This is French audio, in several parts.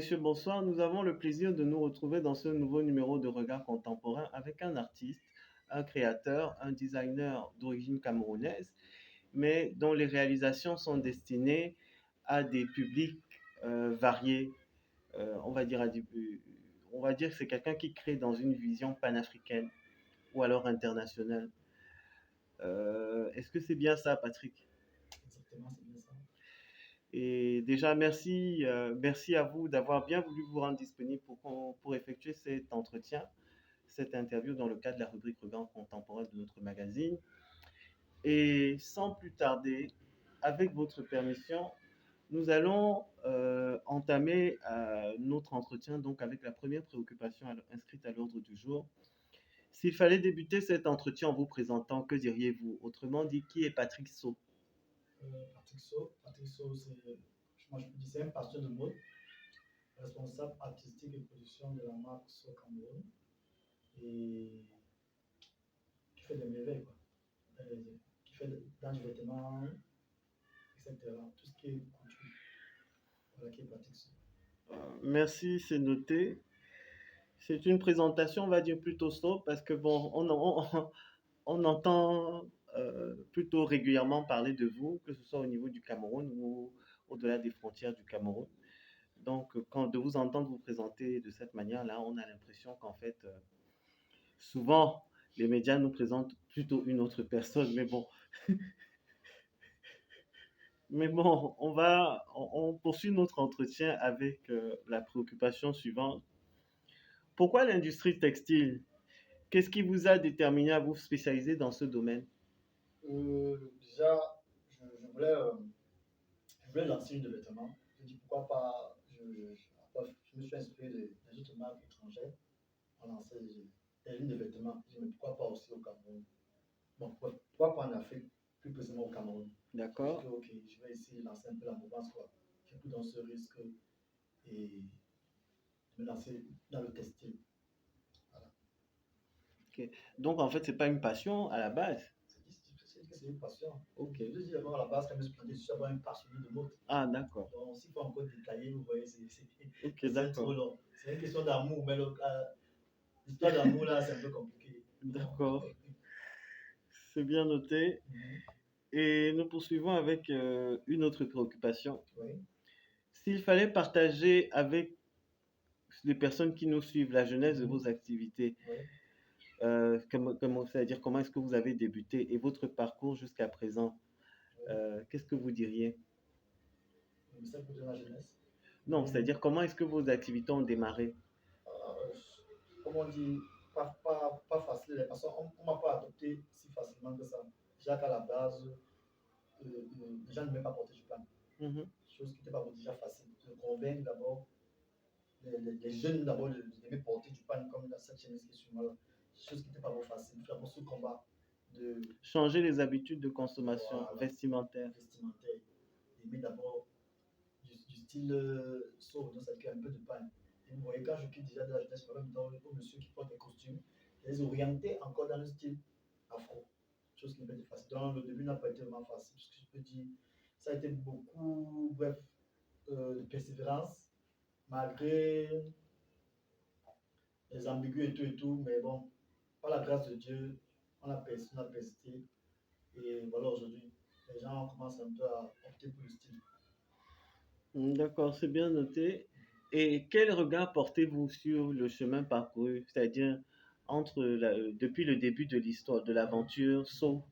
messieurs, bonsoir. Nous avons le plaisir de nous retrouver dans ce nouveau numéro de Regard contemporain avec un artiste, un créateur, un designer d'origine camerounaise, mais dont les réalisations sont destinées à des publics variés. On va dire on va dire que c'est quelqu'un qui crée dans une vision panafricaine ou alors internationale. Est-ce que c'est bien ça, Patrick? Exactement, c'est bien ça. Et déjà, merci à vous d'avoir bien voulu vous rendre disponible pour effectuer cet entretien, cette interview dans le cadre de la rubrique Regard contemporain de notre magazine. Et sans plus tarder, avec votre permission, nous allons entamer notre entretien donc avec la première préoccupation inscrite à l'ordre du jour. S'il fallait débuter cet entretien en vous présentant, que diriez-vous? Autrement dit, qui est Patrick So? Patrick So, moi je peux dire, c'est un pasteur de mode, responsable artistique et production de la marque So Cameroun et qui fait des merveilles, quoi. Qui fait dans du vêtement, etc. Tout ce qui est couture. Voilà qui est Patrick So. Merci, c'est noté. C'est une présentation, on va dire, plutôt sobre parce que bon, on entend plutôt régulièrement parler de vous, que ce soit au niveau du Cameroun ou au-delà des frontières du Cameroun. Donc, quand de vous entendre vous présenter de cette manière-là, on a l'impression qu'en fait, souvent, les médias nous présentent plutôt une autre personne. Mais bon, on poursuit notre entretien avec la préoccupation suivante. Pourquoi l'industrie textile? Qu'est-ce qui vous a déterminé à vous spécialiser dans ce domaine? Déjà, je voulais lancer une de vêtements. Je dis pourquoi pas. Je me suis inspiré des autres marques étrangères. On lançait des lignes de vêtements. Je dis mais pourquoi pas aussi au Cameroun? Bon, pourquoi pas en Afrique, plus précisément au Cameroun? D'accord. Ok, je vais essayer de lancer un peu la mouvance, quoi. J'ai pris dans ce risque et de me lancer dans le textile. Voilà. Ok. Donc, en fait, c'est pas une passion à la base. C'est une passion. Ok. Je dis d'abord à la base, quand je me suis planté, je suis d'abord un passionné de mode. Ah, d'accord. Donc, s'il faut encore détailler, vous voyez, Ok, c'est trop d'accord. long. C'est une question d'amour, mais l'histoire d'amour, là, c'est un peu compliqué. D'accord. C'est bien noté. Mhm. Et nous poursuivons avec une autre préoccupation. Oui. S'il fallait partager avec les personnes qui nous suivent la genèse de Mhm. vos activités, Oui. c'est-à-dire comment est-ce que vous avez débuté et votre parcours jusqu'à présent, Oui. qu'est-ce que vous diriez? Le message pour la jeunesse. Non, c'est-à-dire comment est-ce que vos activités ont démarré? Euh, Comme on dit, pas facile. Les personnes, on m'a pas adopté si facilement que ça. Déjà qu'à la base, les gens ne m'aiment pas porter du pan. Mhm. Chose qui n'était pas déjà facile. De convaincre d'abord les jeunes d'abord d'aimer porter du pan comme dans cette chaîne qui est sur moi. Chose qui n'était pas facile. Il faut d'abord ce combat de Changer les habitudes de consommation voilà, vestimentaire. vestimentaire. Aimer d'abord du style sauve, donc ça fait un peu de pan. Et vous voyez, quand je quitte déjà de la jeunesse, par exemple, au monsieur qui porte des costumes, les orienter encore dans le style afro. Chose qui n'est pas été facile. Donc, le début n'a pas été vraiment facile. Ce que je peux dire, ça a été beaucoup, bref, de persévérance, malgré les ambigus et tout, mais bon, par la grâce de Dieu, on a persisté. Et voilà, aujourd'hui, les gens commencent un peu à opter pour le style. D'accord, c'est bien noté. Et quel regard portez-vous sur le chemin parcouru, c'est-à-dire depuis le début de l'histoire, de l'aventure, sauf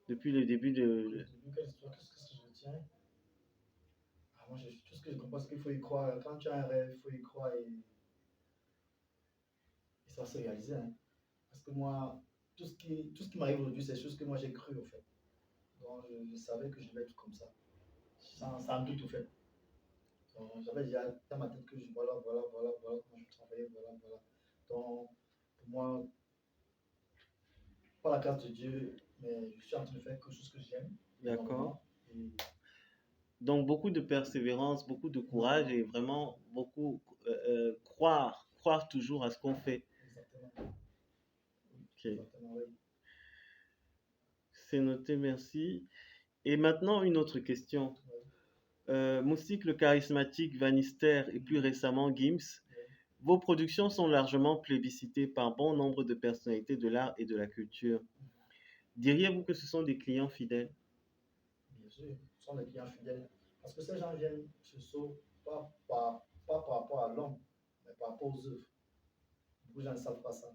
depuis le début de... Qu'est-ce que je retiens? Ah, moi, tout ce que je comprends, c'est qu'il faut y croire. Quand tu as un rêve, il faut y croire et ça va se réaliser. Hein. Parce que moi, tout ce qui m'arrive aujourd'hui, c'est chose que moi j'ai cru au fait. Donc, je savais que je devais être comme ça, sans doute au fait. Donc, j'avais déjà dans ma tête que voilà comment je travaillais, voilà. Donc, pour moi, par la grâce de Dieu, mais je suis en train de faire quelque chose que j'aime D'accord. énormément. Et Donc beaucoup de persévérance, beaucoup de courage et vraiment beaucoup croire toujours à ce qu'on fait. exactement, Ok, exactement, oui. c'est noté, merci. Et maintenant, une autre question. Oui. Moustique le charismatique, Vanister et plus récemment Gims, vos productions sont largement plébiscitées par bon nombre de personnalités de l'art et de la culture. Diriez-vous que ce sont des clients fidèles? Bien sûr, ce sont des clients fidèles. Parce que ces gens viennent chez So pas par rapport à l'homme, mais par rapport aux œuvres. Beaucoup de gens ne savent pas ça.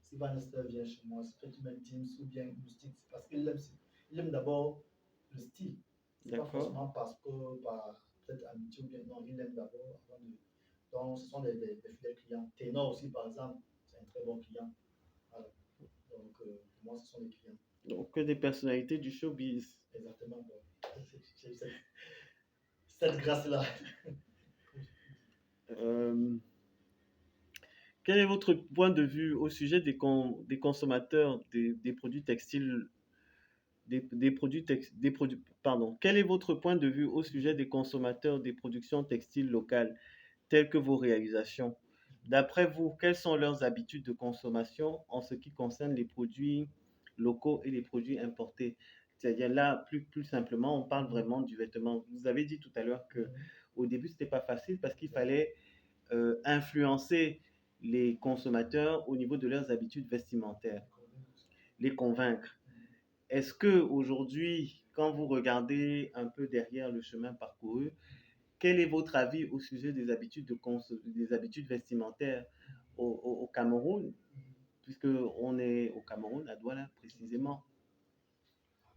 Si Bannister vient chez moi, c'est peut-être même Teams ou bien Moustique, c'est parce qu'il aime d'abord le style. C'est pas D'accord. forcément parce que par peut-être amitié ou bien non, il aime d'abord avant de. Donc ce sont des fidèles clients. Ténor aussi, par exemple, c'est un très bon client. Voilà. Donc pour moi, ce sont des clients. Donc, que des personnalités du showbiz. Exactement. Bon. J'ai cette grâce-là. Euh, Quel est votre point de vue au sujet des consommateurs des produits textiles, pardon. Quel est votre point de vue au sujet des consommateurs des productions textiles locales, telles que vos réalisations? D'après vous, quelles sont leurs habitudes de consommation en ce qui concerne les produits locaux et les produits importés? C'est-à-dire là, plus simplement, on parle vraiment du vêtement. Vous avez dit tout à l'heure que au début, c'était pas facile parce qu'il fallait influencer les consommateurs au niveau de leurs habitudes vestimentaires, les convaincre. Est-ce que aujourd'hui, quand vous regardez un peu derrière le chemin parcouru, quel est votre avis au sujet des des habitudes vestimentaires au Cameroun, puisque on est au Cameroun, à Douala précisément?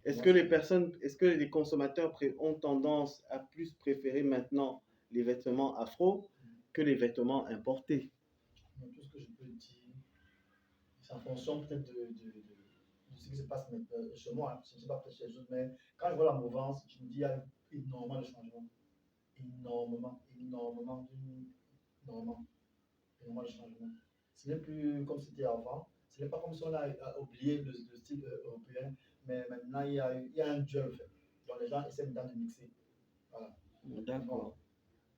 Est-ce que les consommateurs ont tendance à plus préférer maintenant les vêtements afro que les vêtements importés? Tout ce que je peux dire, c'est en fonction peut-être de ce qui se passe maintenant chez moi. Je ne sais pas peut-être chez les autres, mais quand je vois la mouvance, je me dis qu'il y a énormément de changements. Énormément, énormément, énormément, énormément de changements. Ce n'est plus comme c'était avant. Ce n'est pas comme si on a oublié le style européen, mais maintenant il y a un duel fait. Donc les gens essaient maintenant de mixer. Voilà. D'accord,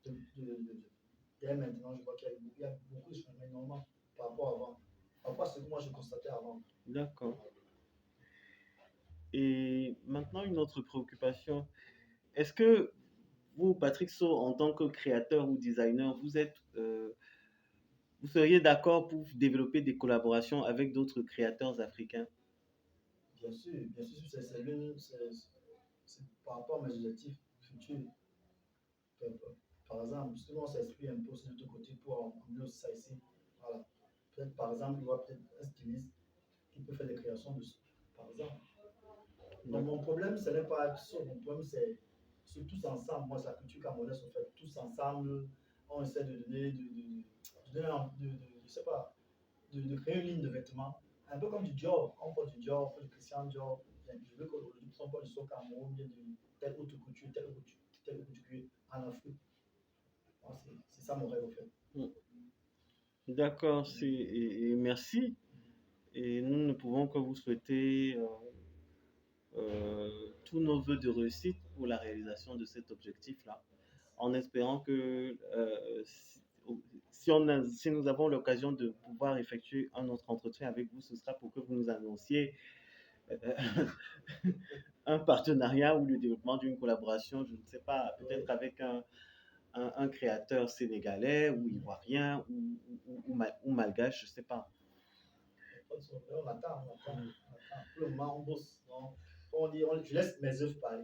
Et maintenant, je vois qu'il y a beaucoup de changements énormément par rapport à avant. Par rapport à ce que moi je constatais avant. d'accord. Et maintenant, une autre préoccupation. Est-ce que vous, Patrick So, en tant que créateur ou designer, vous seriez d'accord pour développer des collaborations avec d'autres créateurs africains? Bien sûr, c'est par rapport à mes objectifs futurs. Par exemple, justement, on s'exprime un peu sur l'autre côté pour emmener ça ici. Voilà. Peut-être, par exemple, il y aura peut-être un styliste qui peut faire des créations dessus, par exemple. Donc, mon problème, ce n'est pas ça. Mon problème, c'est tous ensemble. Moi, c'est la culture camerounaise, on fait tous ensemble. On essaie de donner, je sais pas, de créer une ligne de vêtements. Un peu comme du Dior. On fait du Dior, on fait du Christian Dior. Je veux qu'aujourd'hui, on parle du Cameroun, bien de telle autre couture, telle autre couture en Afrique. C'est ça mon rêve, en fait. D'accord, et merci. Et nous ne pouvons que vous souhaiter tous nos voeux de réussite pour la réalisation de cet objectif-là, en espérant que si nous avons l'occasion de pouvoir effectuer un autre entretien avec vous, ce sera pour que vous nous annonciez euh, un partenariat ou le développement d'une collaboration, je ne sais pas, peut-être avec un créateur sénégalais ou ivoirien ou malgache, je ne sais pas. On attend, on attend. Pour le moment, on bosse. Donc, je laisse mes œuvres parler.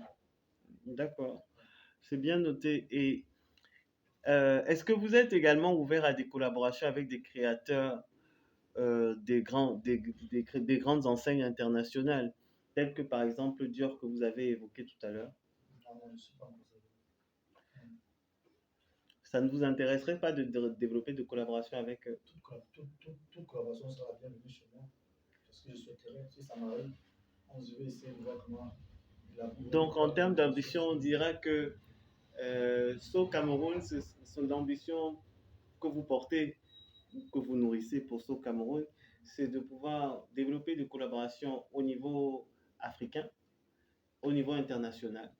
D'accord, c'est bien noté. Et est-ce que vous êtes également ouvert à des collaborations avec des créateurs des grandes enseignes internationales, telles que par exemple Dior que vous avez évoqué tout à l'heure? Non, non, je ne suis pas encore. Ça ne vous intéresserait pas de développer de collaboration avec eux? Toute collaboration sera bienvenue chez moi. Parce que je souhaiterais, si ça m'arrive, je vais essayer de voir comment élaborer une Donc en termes collaboration. d'ambition, on dira que So Cameroun, c'est l'ambition que vous portez, que vous nourrissez pour So Cameroun, c'est de pouvoir développer des collaborations au niveau africain, au niveau international.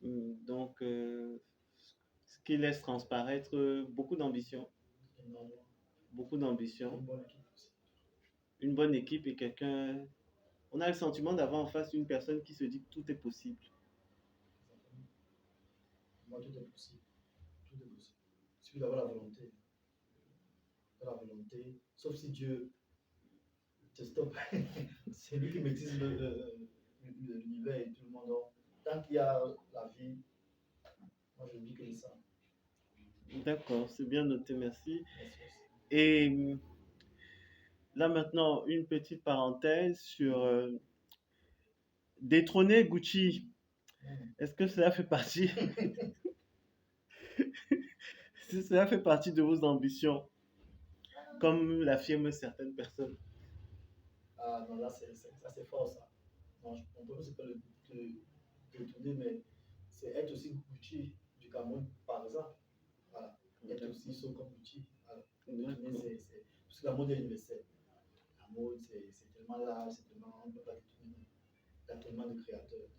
Donc, ce qui laisse transparaître beaucoup d'ambition, Énormément. beaucoup Une d'ambition, bonne équipe aussi. une bonne équipe et quelqu'un. On a le sentiment d'avoir en face une personne qui se dit que tout est possible. tout est possible. Tout est possible. Il suffit d'avoir la volonté. La volonté. Sauf si Dieu te stoppe. C'est lui qui maîtrise l'univers et tout le monde. Donc, tant qu'il y a la vie, moi je dis que c'est ça. D'accord, c'est bien noté, merci. Merci. Et là maintenant, une petite parenthèse sur détrôner Gucci. Est-ce que cela fait partie, si cela fait partie de vos ambitions, comme l'affirment certaines personnes? Ah non, là c'est fort ça. Non, mon problème c'est pas de tourner, mais c'est être aussi Gucci du Cameroun, par exemple. Voilà. Être aussi saut comme Gucci. Voilà. De tourner, parce que la mode est universelle. La mode, c'est tellement large, c'est tellement. On ne peut pas détourner. Il y a tellement de créateurs.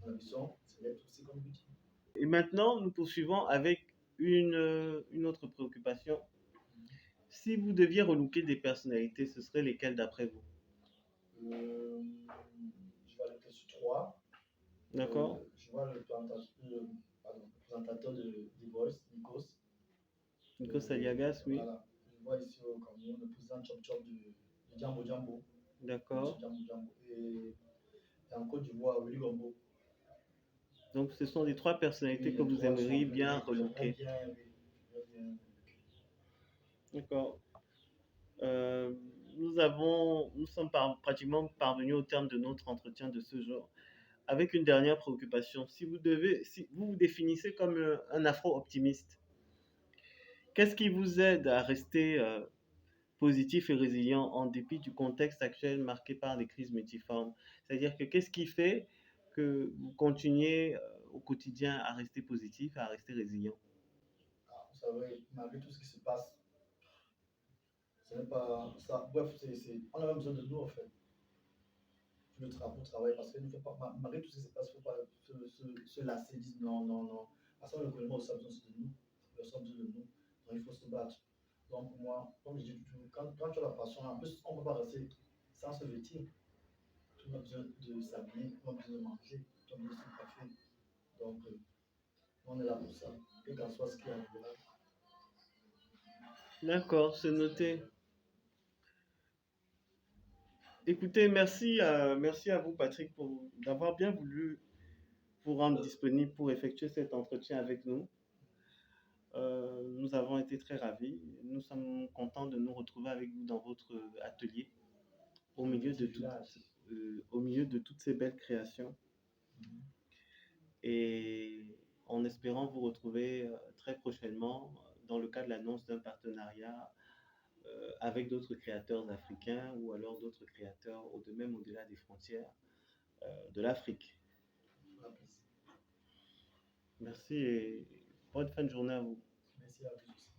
Mon ambition, c'est d'être aussi comme Gucci. Et maintenant, nous poursuivons avec une autre préoccupation. Si vous deviez relooker des personnalités, ce seraient lesquelles d'après vous? Je vais aller peut-être sur trois. D'accord? Je vois le présentateur de The Voice, Nikos. Nikos Aliagas, oui. Voilà. Je vois ici au Cameroun le président Chop Chop de Djambo Djambo. D'accord. Djambo Djambo. Et en Côte d'Ivoire, Willy Gombo. Donc, ce sont les trois personnalités Oui, que les vous trois aimeriez sont bien j'aimerais relooker. bien, oui, j'aimerais bien. D'accord. Euh, nous sommes pratiquement parvenus au terme de notre entretien de ce jour. Avec une dernière préoccupation, si vous vous définissez comme un afro-optimiste, qu'est-ce qui vous aide à rester positif et résilient en dépit du contexte actuel marqué par des crises multiformes? C'est-à-dire que qu'est-ce qui fait que vous continuez au quotidien à rester positif, à rester résilient? Ah, vous savez, malgré tout ce qui se passe, ce n'est pas ça. Bref, on a même besoin de nous en fait. Pour travailler parce que ne faut pas, malgré tout ce qui se passe, il ne faut pas se lasser, dire non, non, non. Parce que le gouvernement aussi a besoin de nous. Le besoin de nous. Donc il faut se battre. Donc moi, comme je dis toujours, quand tu as la passion, en plus, on ne peut pas rester sans se vêtir. Tu as besoin de s'habiller, tu as besoin de manger, tu as besoin de se coiffer. Donc on est là pour ça. Quel qu'en soit ce qui arrivera. D'accord, c'est noté. Écoutez, merci à vous, Patrick, d'avoir bien voulu vous rendre disponible pour effectuer cet entretien avec nous. Nous avons été très ravis. Nous sommes contents de nous retrouver avec vous dans votre atelier, au milieu de, au milieu de toutes ces belles créations. Et en espérant vous retrouver très prochainement dans le cadre de l'annonce d'un partenariat avec d'autres créateurs africains ou alors d'autres créateurs même au-delà des frontières de l'Afrique. Merci et bonne fin de journée à vous. Merci à vous aussi.